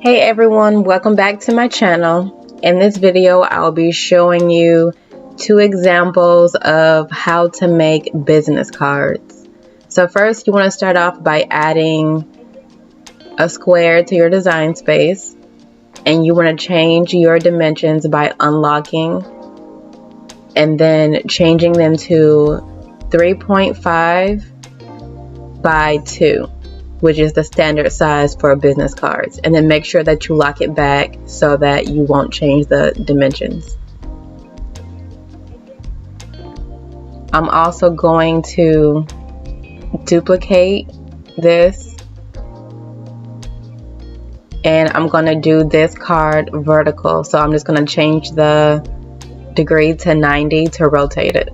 Hey everyone, welcome back to my channel. In this video, I'll be showing you two examples of how to make business cards. So first, you want to start off by adding a square to your design space, and you want to change your dimensions by unlocking and then changing them to 3.5 by 2. Which is the standard size for business cards, and then make sure that you lock it back so that you won't change the dimensions. I'm also going to duplicate this, and I'm going to do this card vertical, so I'm just going to change the degree to 90 to rotate it.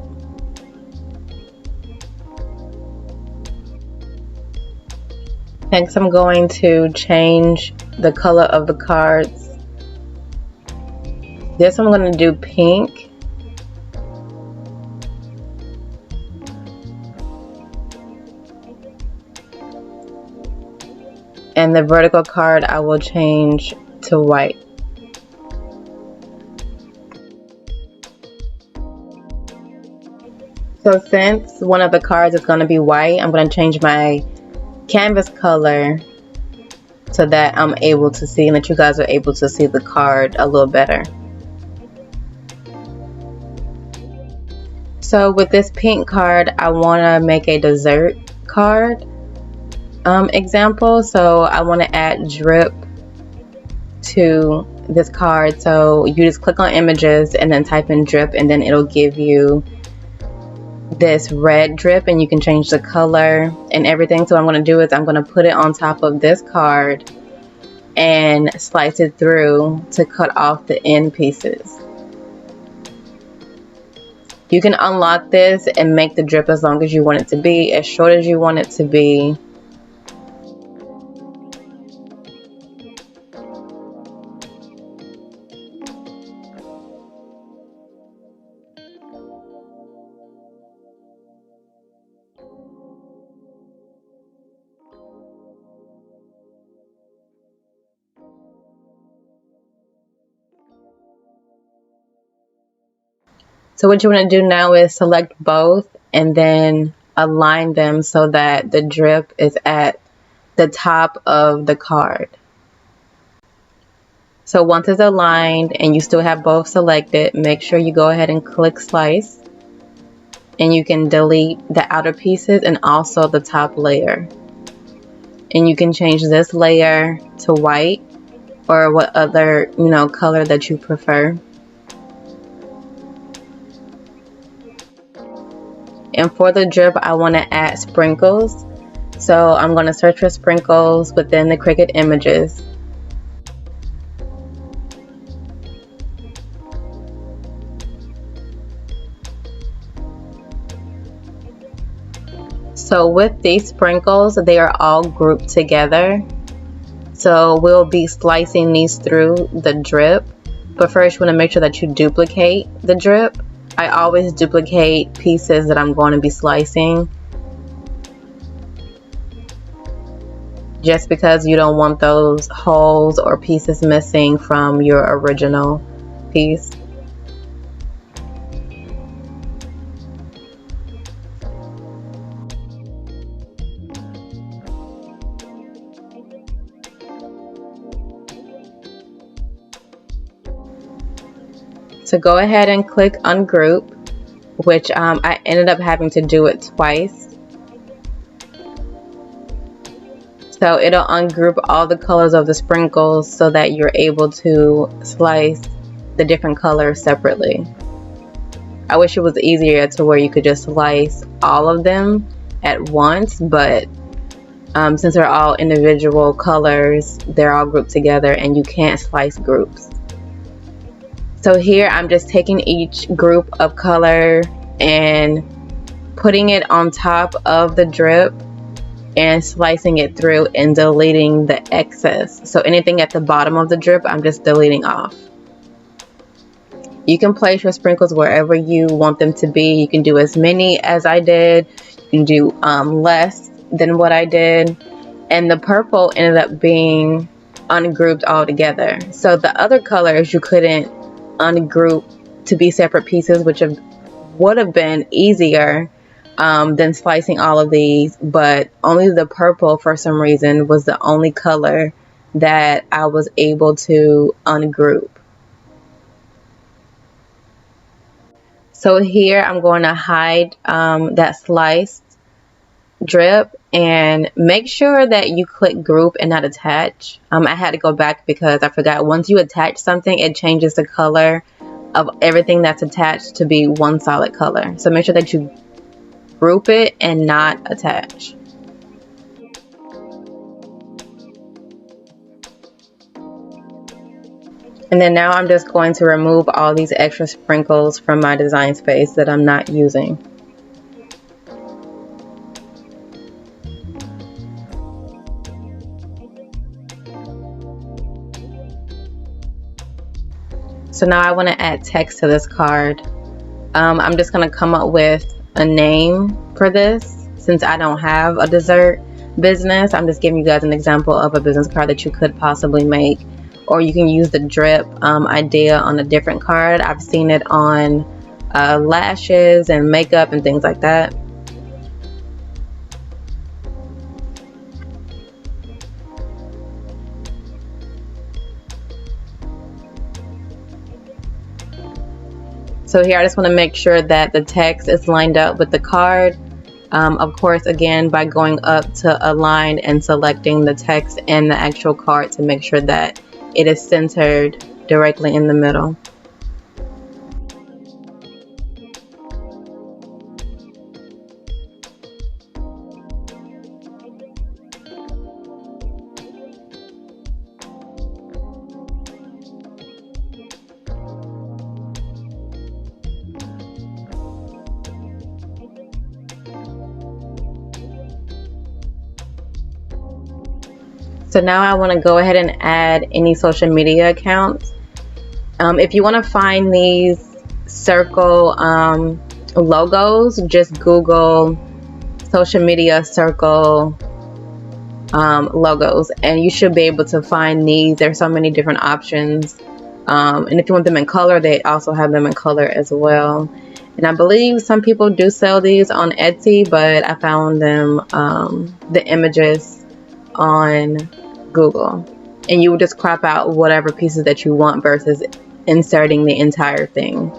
Next, I'm going to change the color of the cards. This I'm going to do pink. And the vertical card I will change to white. So since one of the cards is going to be white, I'm going to change my canvas color so that I'm able to see and that you guys are able to see the card a little better. So with this pink card, I want to make a dessert card example. So I want to add drip to this card. So you just click on images and then type in drip, and then it'll give you this red drip, and you can change the color and everything. So what I'm going to do is I'm going to put it on top of this card and slice it through to cut off the end pieces. You can unlock this and make the drip as long as you want it to be, as short as you want it to be. So what you want to do now is select both and then align them so that the drip is at the top of the card. So once it's aligned and you still have both selected, make sure you go ahead and click slice, and you can delete the outer pieces and also the top layer. And you can change this layer to white or what other color that you prefer. And for the drip, I want to add sprinkles. So I'm going to search for sprinkles within the Cricut images. So with these sprinkles, they are all grouped together. So we'll be slicing these through the drip. But first, you want to make sure that you duplicate the drip. I always duplicate pieces that I'm going to be slicing, just because you don't want those holes or pieces missing from your original piece. So go ahead and click ungroup, which I ended up having to do it twice. So it'll ungroup all the colors of the sprinkles so that you're able to slice the different colors separately. I wish it was easier to where you could just slice all of them at once, but since they're all individual colors, they're all grouped together and you can't slice groups. So here I'm just taking each group of color and putting it on top of the drip and slicing it through and deleting the excess. So anything at the bottom of the drip, I'm just deleting off. You can place your sprinkles wherever you want them to be. You can do as many as I did. You can do less than what I did. And the purple ended up being ungrouped all together. So the other colors you couldn't ungroup to be separate pieces, which would have been easier than slicing all of these, but only the purple for some reason was the only color that I was able to ungroup. So here I'm going to hide that sliced drip, and make sure that you click group and not attach. I had to go back because I forgot once you attach something, it changes the color of everything that's attached to be one solid color. So make sure that you group it and not attach. And then now I'm just going to remove all these extra sprinkles from my design space that I'm not using. So now I want to add text to this card. I'm just going to come up with a name for this. Since I don't have a dessert business, I'm just giving you guys an example of a business card that you could possibly make. Or you can use the drip idea on a different card. I've seen it on lashes and makeup and things like that. So here I just want to make sure that the text is lined up with the card. Of course, again, by going up to align and selecting the text and the actual card to make sure that it is centered directly in the middle. So now I want to go ahead and add any social media accounts. If you want to find these circle logos, just Google social media circle logos and you should be able to find these. There's so many different options. And if you want them in color, they also have them in color as well. And I believe some people do sell these on Etsy, but I found them, the images on Google, and you would just crop out whatever pieces that you want versus inserting the entire thing.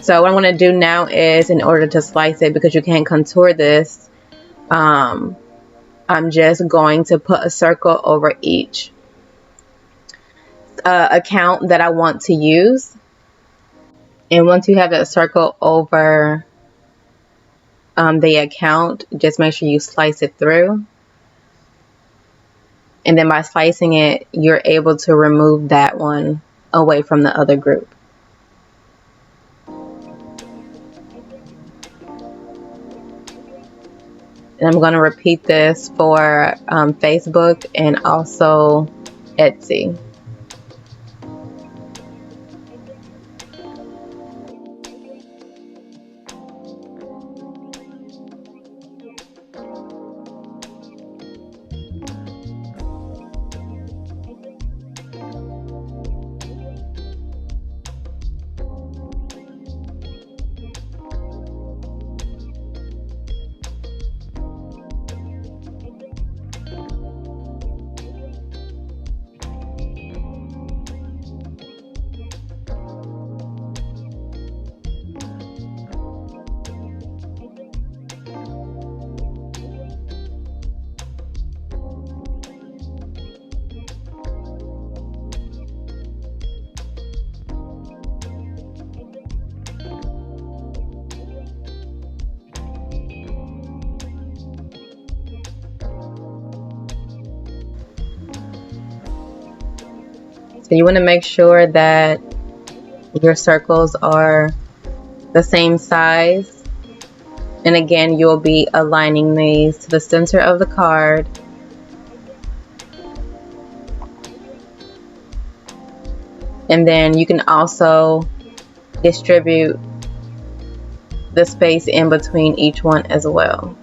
So what I'm going to do now is, in order to slice it, because you can't contour this, I'm just going to put a circle over each account that I want to use. And once you have that circle over the account, just make sure you slice it through. And then by slicing it, you're able to remove that one away from the other group. And I'm going to repeat this for Facebook and also Etsy. So you want to make sure that your circles are the same size. And again, you'll be aligning these to the center of the card. And then you can also distribute the space in between each one as well.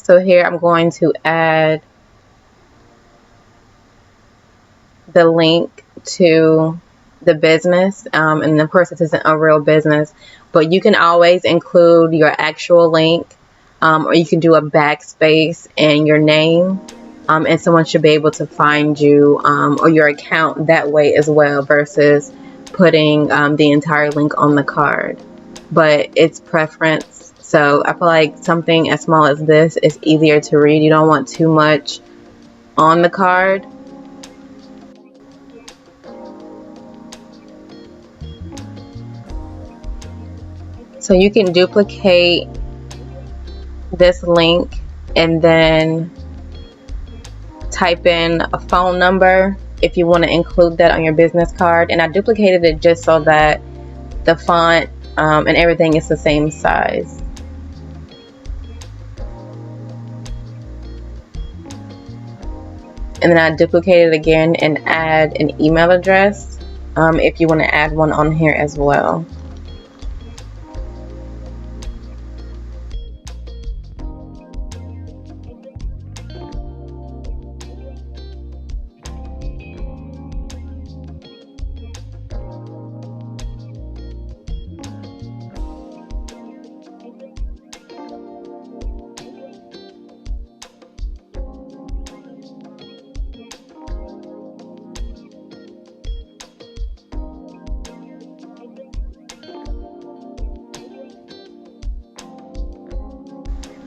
So here I'm going to add the link to the business, and of course this isn't a real business, but you can always include your actual link, or you can do a backspace and your name, and someone should be able to find you, or your account that way as well, versus putting the entire link on the card. But it's preference. So I feel like something as small as this is easier to read. You don't want too much on the card. So you can duplicate this link and then type in a phone number if you want to include that on your business card. And I duplicated it just so that the font and everything is the same size. And then I duplicate it again and add an email address if you want to add one on here as well.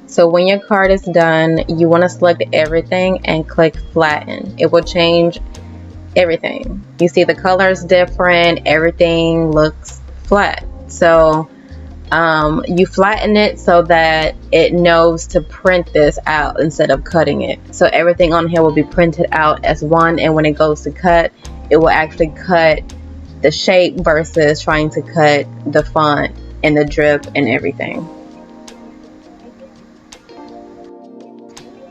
So when your card is done, you want to select everything and click flatten. It will change everything. You see the colors different, everything looks flat. So you flatten it so that it knows to print this out instead of cutting it. So everything on here will be printed out as one, and when it goes to cut, it will actually cut the shape versus trying to cut the font and the drip and everything.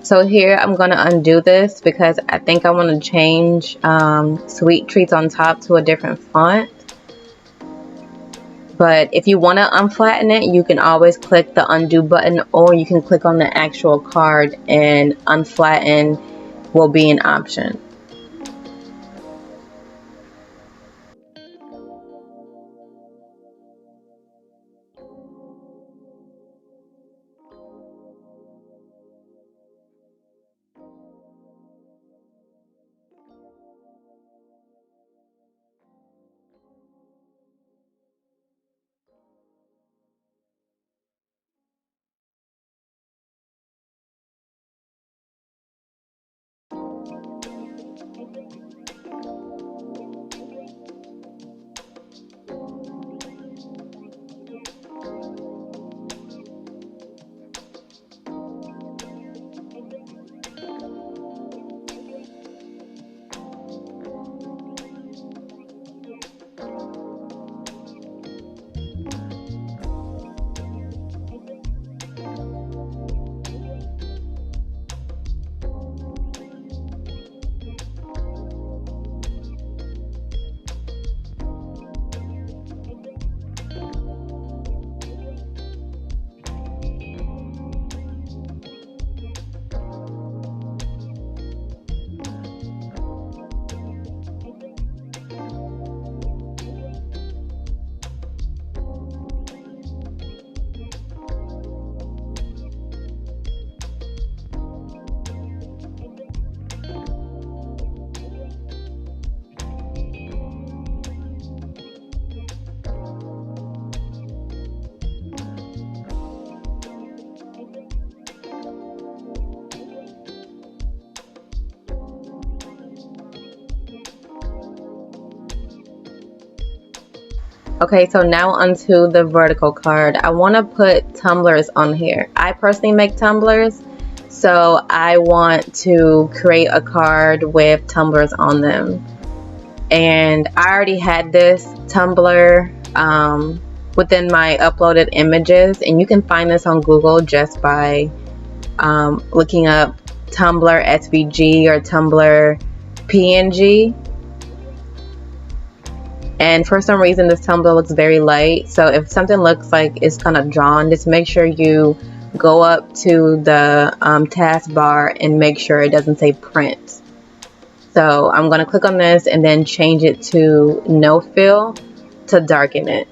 So here I'm going to undo this because I think I want to change Sweet Treats on top to a different font. But if you want to unflatten it, you can always click the undo button, or you can click on the actual card and unflatten will be an option. Okay, so now onto the vertical card. I want to put tumblers on here. I personally make tumblers, so I want to create a card with tumblers on them. And I already had this tumbler within my uploaded images, and you can find this on Google just by looking up Tumblr SVG or Tumblr PNG. And for some reason this tumbler looks very light, so if something looks like it's kind of drawn, just make sure you go up to the taskbar and make sure it doesn't say print. So I'm going to click on this and then change it to no fill to darken it.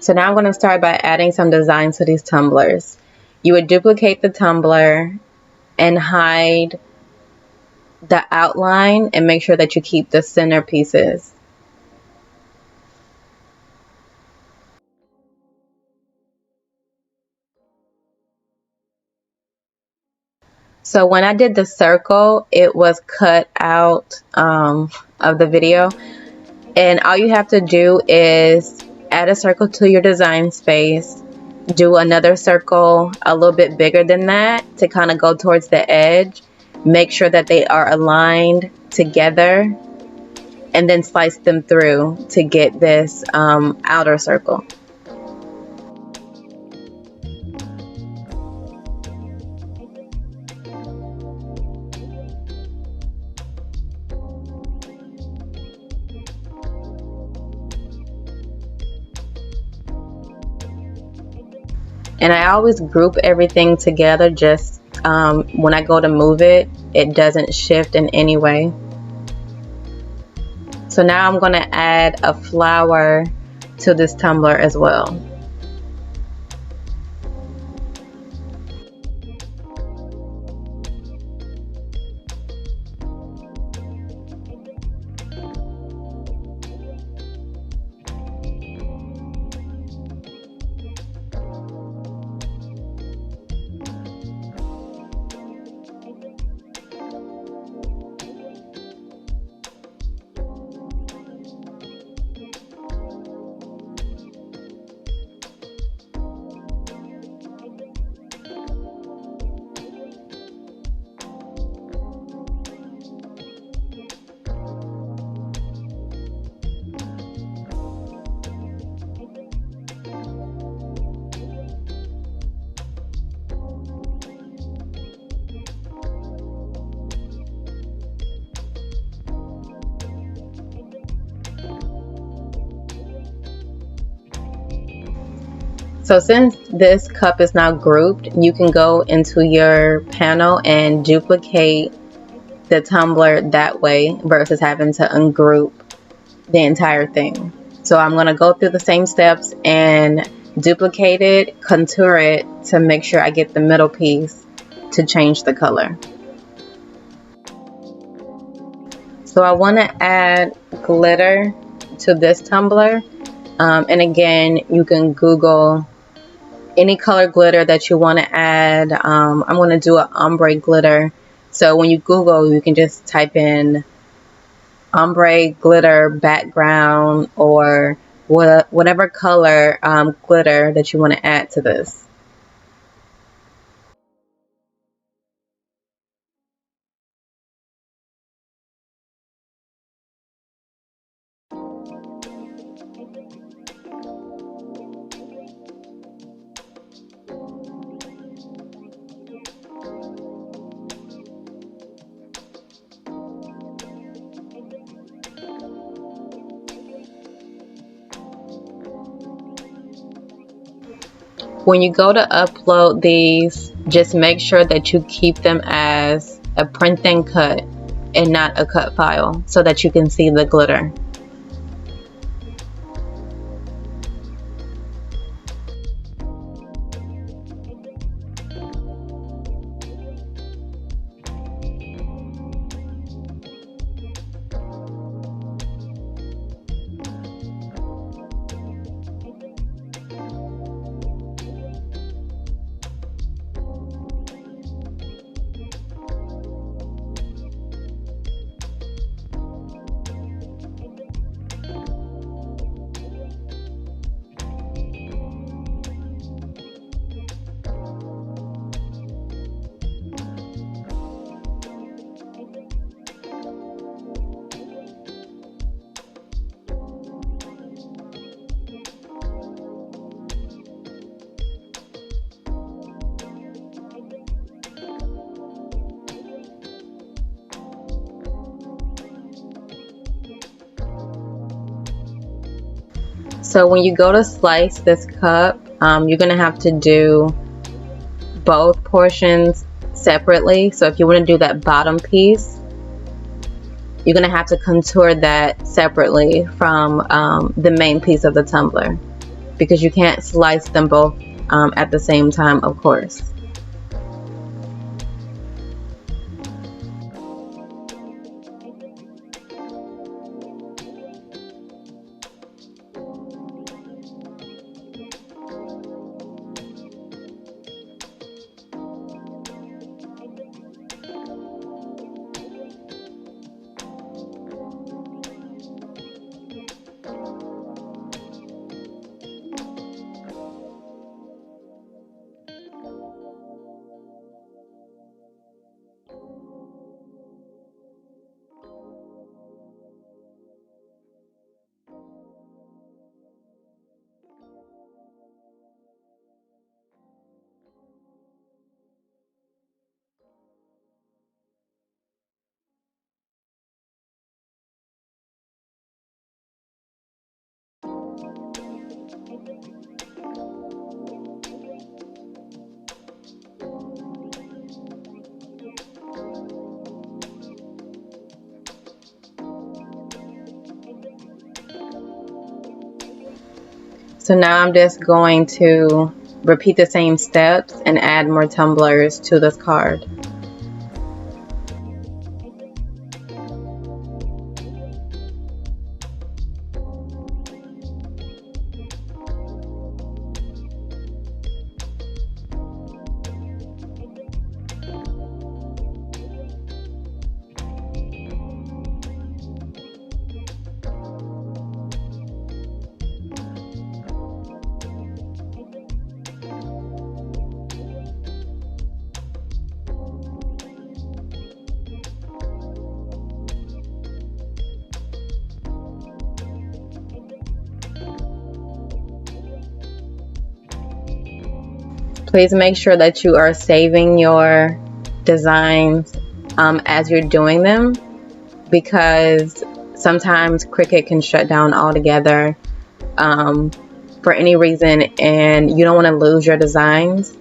So now I'm going to start by adding some designs to these tumblers. You would duplicate the tumbler and hide the outline and make sure that you keep the center pieces. So when I did the circle, it was cut out of the video. And all you have to do is add a circle to your design space, do another circle a little bit bigger than that to kind of go towards the edge. Make sure that they are aligned together and then slice them through to get this outer circle. And I always group everything together just when I go to move it, it doesn't shift in any way. So now I'm going to add a flower to this tumbler as well. So since this cup is now grouped, you can go into your panel and duplicate the tumbler that way versus having to ungroup the entire thing. So I'm going to go through the same steps and duplicate it, contour it to make sure I get the middle piece to change the color. So I want to add glitter to this tumbler. And again, you can Google any color glitter that you want to add. I'm going to do an ombre glitter. So when you Google, you can just type in ombre glitter background or whatever color glitter that you want to add to this. When you go to upload these, just make sure that you keep them as a print and cut and not a cut file so that you can see the glitter. So when you go to slice this cup, you're gonna have to do both portions separately. So if you want to do that bottom piece, you're gonna have to contour that separately from the main piece of the tumbler, because you can't slice them both at the same time, of course. So now I'm just going to repeat the same steps and add more tumblers to this card. Please make sure that you are saving your designs as you're doing them, because sometimes Cricut can shut down altogether for any reason, and you don't want to lose your designs.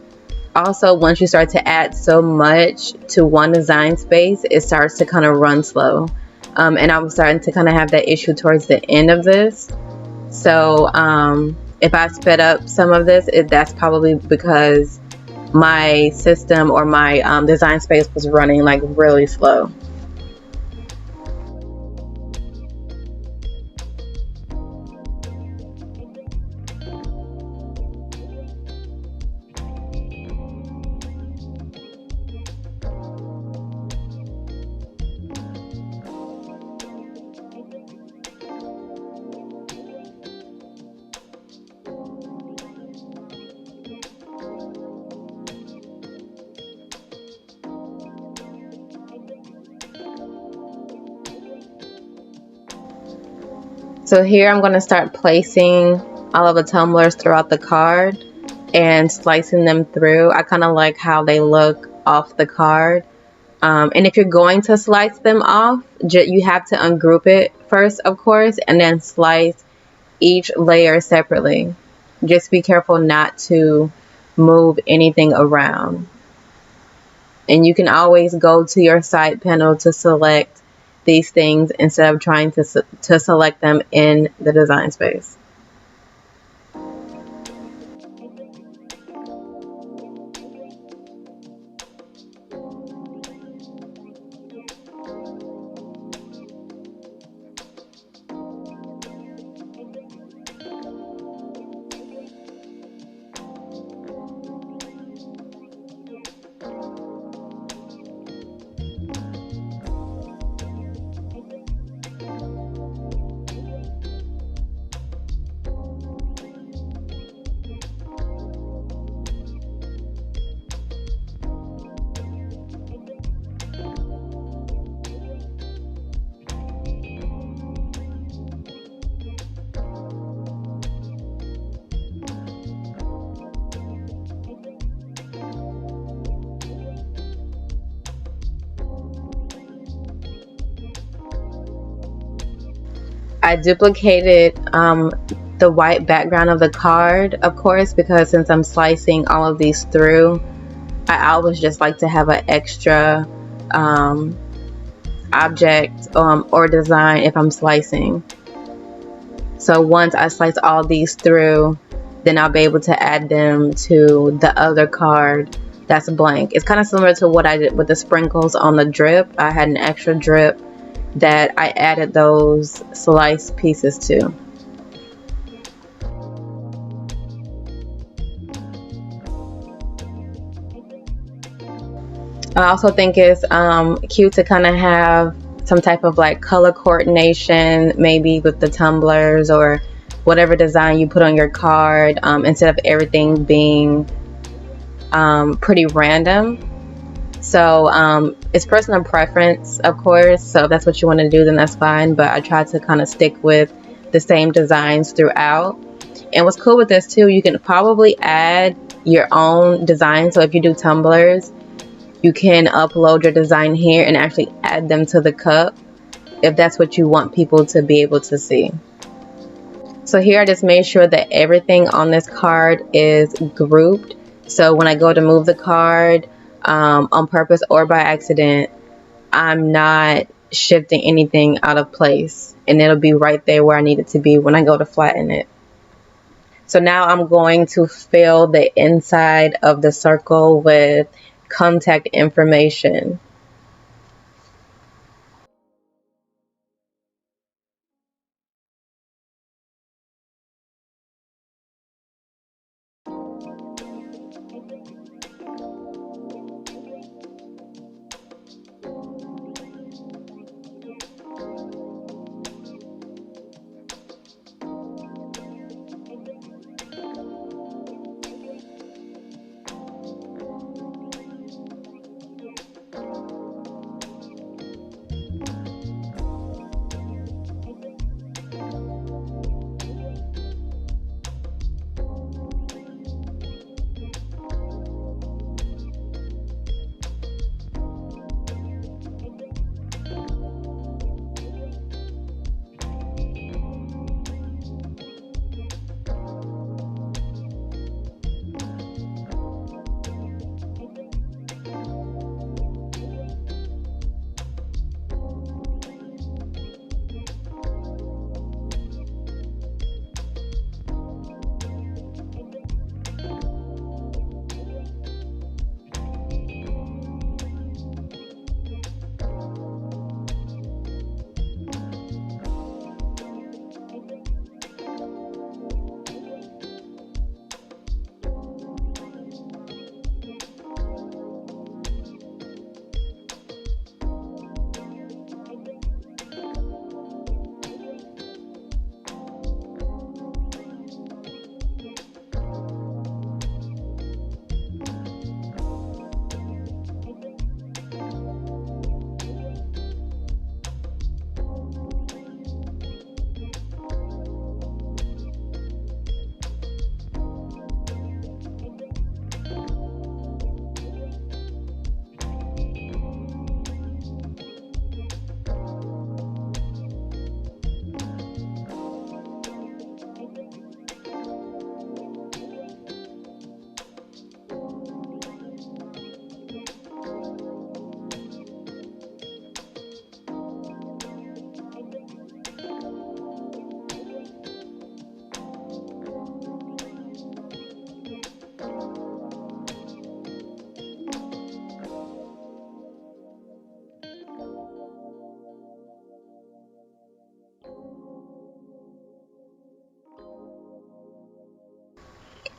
Also, once you start to add so much to one design space, it starts to kind of run slow. And I was starting to kind of have that issue towards the end of this. So if I sped up some of this, that's probably because my system or my design space was running like really slow. So here I'm going to start placing all of the tumblers throughout the card and slicing them through. I kind of like how they look off the card. And if you're going to slice them off, you have to ungroup it first, of course, and then slice each layer separately. Just be careful not to move anything around. And you can always go to your side panel to select these things instead of trying to select them in the design space. I duplicated the white background of the card, of course, because since I'm slicing all of these through, I always just like to have an extra object or design if I'm slicing. So once I slice all these through, then I'll be able to add them to the other card that's blank. It's kind of similar to what I did with the sprinkles on the drip. I had an extra drip that I added those sliced pieces to. I also think it's cute to kind of have some type of like color coordination, maybe with the tumblers or whatever design you put on your card, instead of everything being pretty random. So it's personal preference, of course, so if that's what you want to do, then that's fine, but I try to kind of stick with the same designs throughout. And what's cool with this too, you can probably add your own design. So if you do tumblers, you can upload your design here and actually add them to the cup if that's what you want people to be able to see. So here I just made sure that everything on this card is grouped. So when I go to move the card on purpose or by accident, I'm not shifting anything out of place, and it'll be right there where I need it to be when I go to flatten it. So now I'm going to fill the inside of the circle with contact information.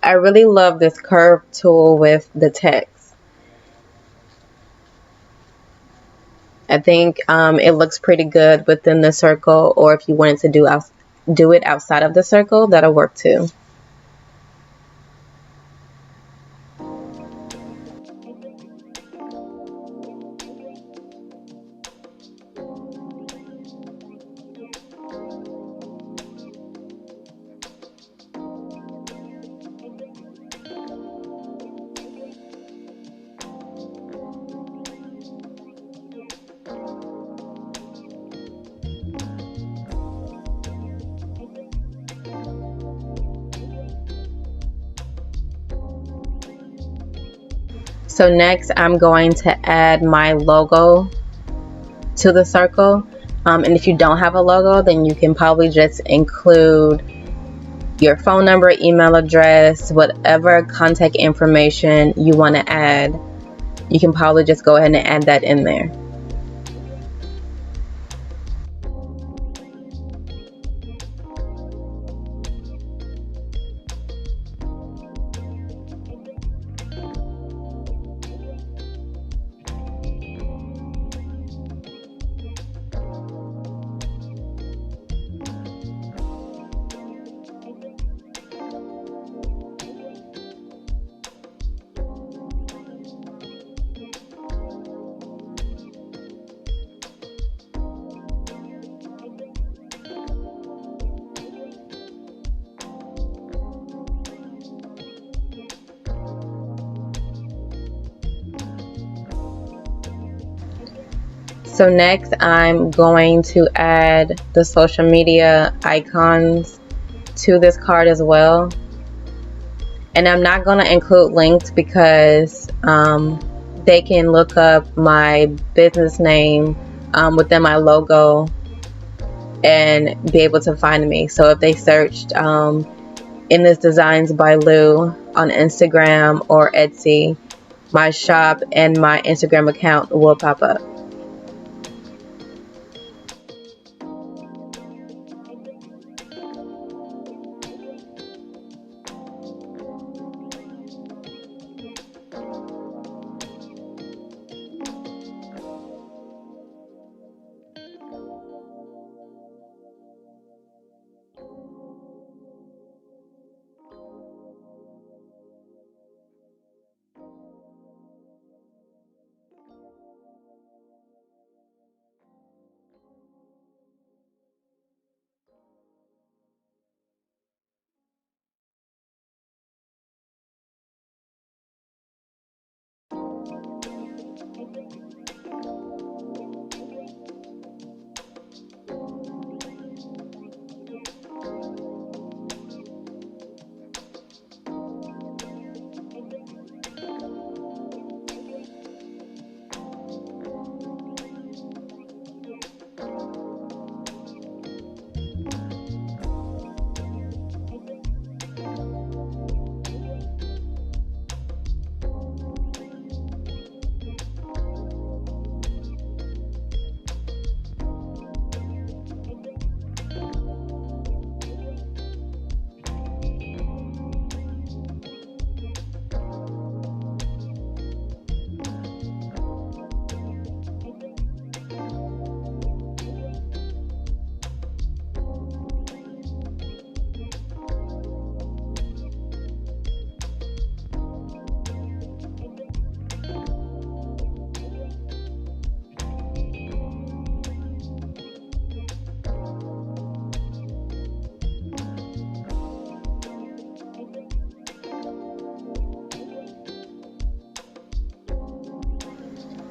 I really love this curve tool with the text. I think it looks pretty good within the circle, or if you wanted to do it outside of the circle, that'll work too. So next I'm going to add my logo to the circle. And if you don't have a logo, then you can probably just include your phone number, email address, whatever contact information you want to add. You can probably just go ahead and add that in there. So next I'm going to add the social media icons to this card as well. And I'm not going to include links because they can look up my business name within my logo and be able to find me. So if they searched in this Designs by Lou on Instagram or Etsy, my shop and my Instagram account will pop up.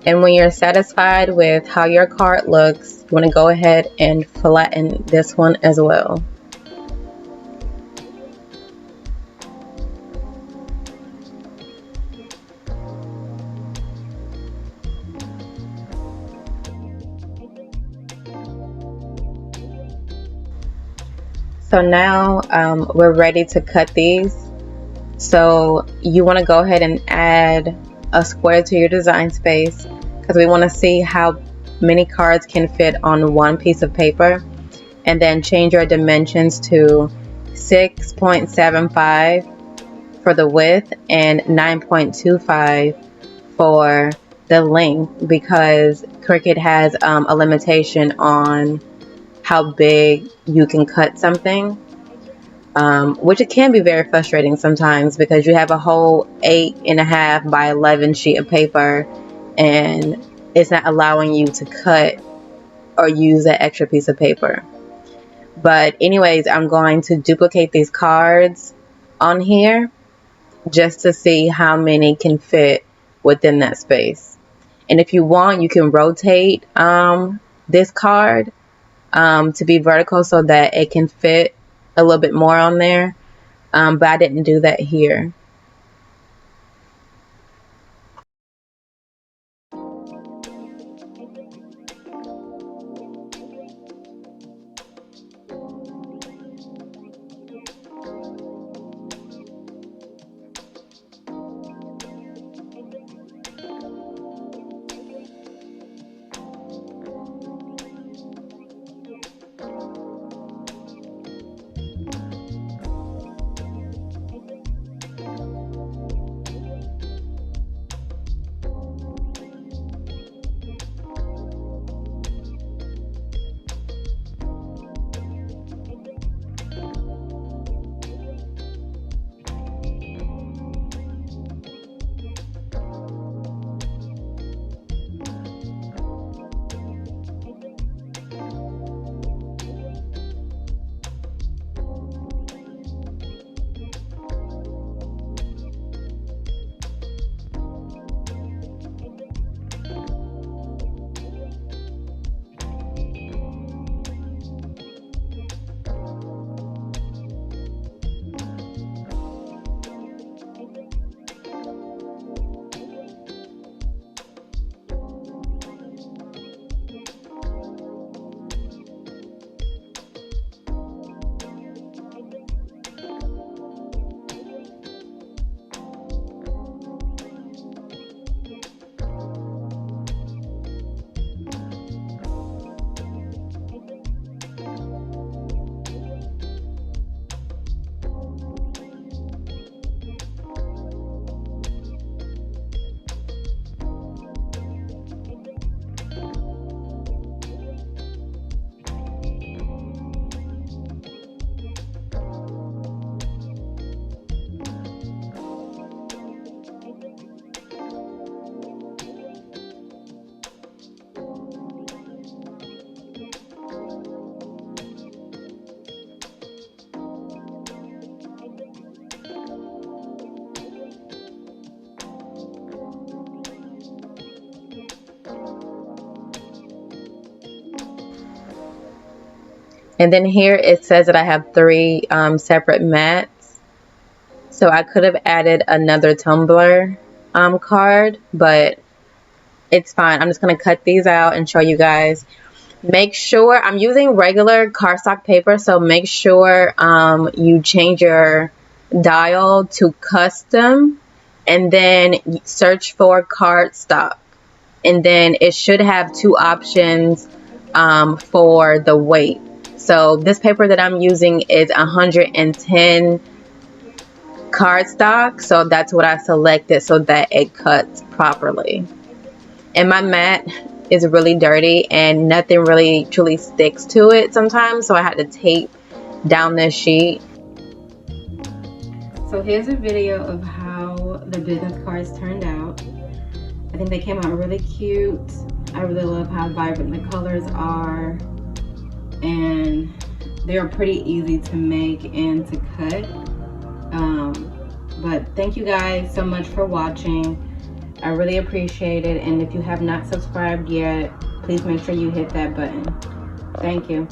And when you're satisfied with how your card looks, you want to go ahead and flatten this one as well. So now we're ready to cut these. So you want to go ahead and add a square to your design space because we want to see how many cards can fit on one piece of paper, and then change your dimensions to 6.75 for the width and 9.25 for the length, because Cricut has a limitation on how big you can cut something, which it can be very frustrating sometimes because you have a whole 8.5 by 11 sheet of paper and it's not allowing you to cut or use that extra piece of paper. But anyways, I'm going to duplicate these cards on here just to see how many can fit within that space. And if you want, you can rotate this card to be vertical so that it can fit a little bit more on there, but I didn't do that here. And then here it says that I have 3 separate mats. So I could have added another tumbler card, but it's fine. I'm just going to cut these out and show you guys. Make sure, I'm using regular cardstock paper, so make sure you change your dial to custom and then search for cardstock. And then it should have 2 options for the weight. So this paper that I'm using is 110 cardstock, so that's what I selected so that it cuts properly. And my mat is really dirty and nothing really truly sticks to it sometimes, so I had to tape down this sheet. So here's a video of how the business cards turned out. I think they came out really cute. I really love how vibrant the colors are, and they're pretty easy to make and to cut. But thank you guys so much for watching. I really appreciate it, and if you have not subscribed yet, please make sure you hit that button. Thank you.